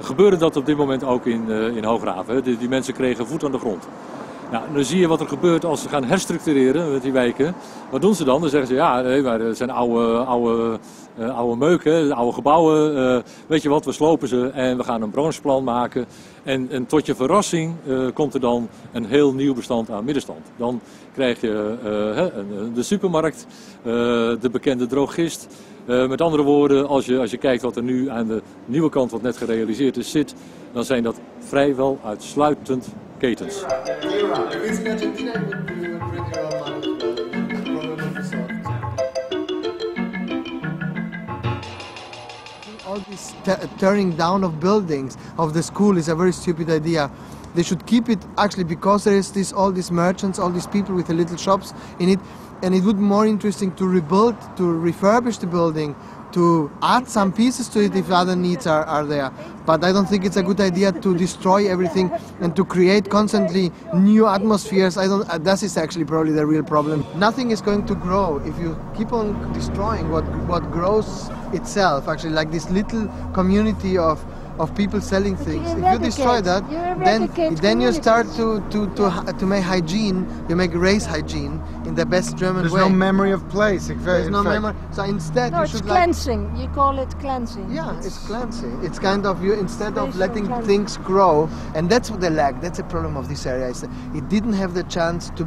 gebeurde dat op dit moment ook in Hoograven. Die mensen kregen voet aan de grond. Nou, dan zie je wat er gebeurt als ze gaan herstructureren met die wijken. Wat doen ze dan? Dan zeggen ze, ja, nee, maar het zijn oude meuken, oude gebouwen. Weet je wat, we slopen ze en we gaan een brancheplan maken. En tot je verrassing komt er dan een heel nieuw bestand aan middenstand. Dan krijg je de supermarkt, de bekende drogist. Met andere woorden, als je kijkt wat er nu aan de nieuwe kant, wat net gerealiseerd is, zit, dan zijn dat vrijwel uitsluitend ketens. All this tearing down of buildings of the school is a very stupid idea. They should keep it actually because there is all these merchants, all these people with the little shops in it, and it would be more interesting to rebuild, to refurbish the building, to add some pieces to it if other needs are there. But I don't think it's a good idea to destroy everything and to create constantly new atmospheres. That is actually probably the real problem. Nothing is going to grow if you keep on destroying what grows itself, actually, like this little community of people selling things. If you destroy that, then you start to make hygiene, you make race hygiene in the best German way. There's no memory of place. There's no memory. So instead you should cleansing. You call it cleansing. Yeah, it's cleansing. It's kind of you, instead of letting things grow, and that's what they lack. That's the problem of this area. Is that it didn't have the chance to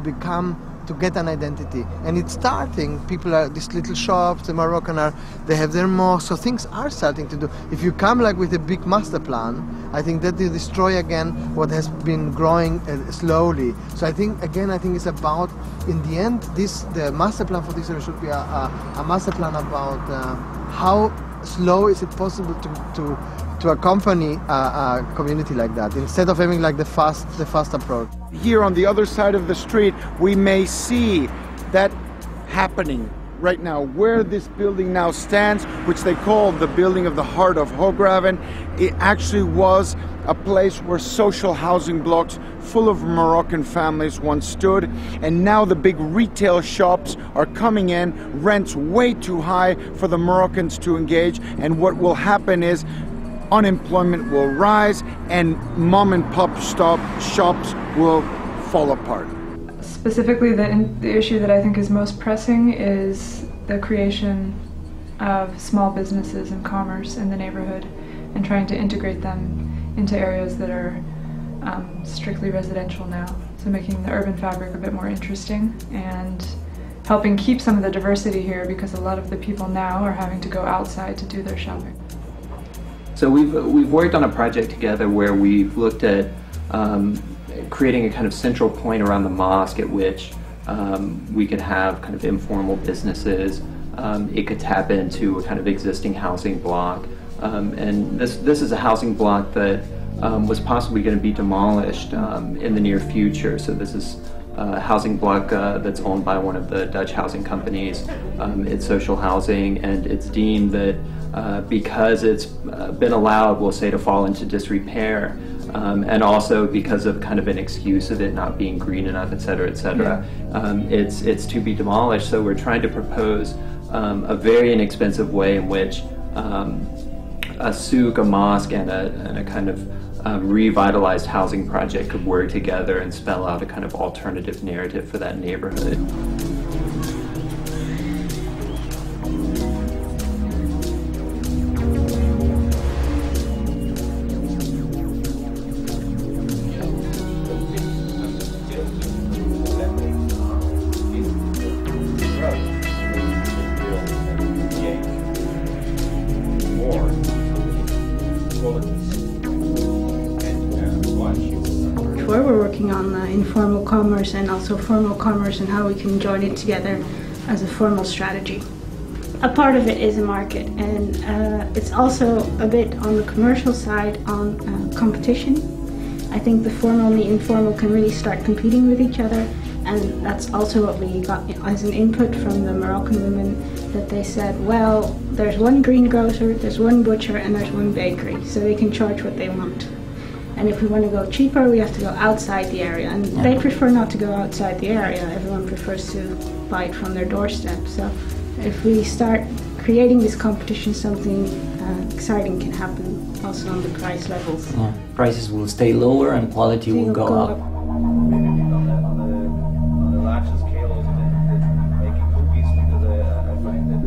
get an identity, and it's starting. People are these little shops. The Moroccan they have their mosques, so things are starting to do. If you come like with a big master plan, I think that you destroy again what has been growing slowly. So I think it's about, in the end, the master plan for this area should be a master plan about how slow is it possible to accompany a community like that, instead of having like the fast approach. Here on the other side of the street, we may see that happening right now, where this building now stands, which they call the building of the heart of Hoograven. It actually was a place where social housing blocks full of Moroccan families once stood, and now the big retail shops are coming in, rents way too high for the Moroccans to engage, and what will happen is unemployment will rise and mom and pop shops will fall apart. Specifically, the issue that I think is most pressing is the creation of small businesses and commerce in the neighborhood and trying to integrate them into areas that are strictly residential now. So making the urban fabric a bit more interesting and helping keep some of the diversity here, because a lot of the people now are having to go outside to do their shopping. So we've worked on a project together where we've looked at creating a kind of central point around the mosque at which we could have kind of informal businesses. It could tap into a kind of existing housing block. And this is a housing block that was possibly going to be demolished in the near future. So this is a housing block that's owned by one of the Dutch housing companies. It's social housing, and it's deemed that because it's been allowed, we'll say, to fall into disrepair, and also because of kind of an excuse of it not being green enough, et cetera, it's to be demolished. So we're trying to propose a very inexpensive way in which a souk, a mosque, and a kind of revitalized housing project could work together and spell out a kind of alternative narrative for that neighborhood. We're working on informal commerce and also formal commerce and how we can join it together as a formal strategy. A part of it is a market, and it's also a bit on the commercial side on competition. I think the formal and the informal can really start competing with each other, and that's also what we got as an input from the Moroccan women, that they said, well, there's one greengrocer, there's one butcher, and there's one bakery, so they can charge what they want. And if we want to go cheaper, we have to go outside the area. And they prefer not to go outside the area. Everyone prefers to buy it from their doorstep. So if we start creating this competition, something exciting can happen also on the price levels. Yeah. Prices will stay lower and quality will go up. Maybe on the larger scale also than making movies, because I find that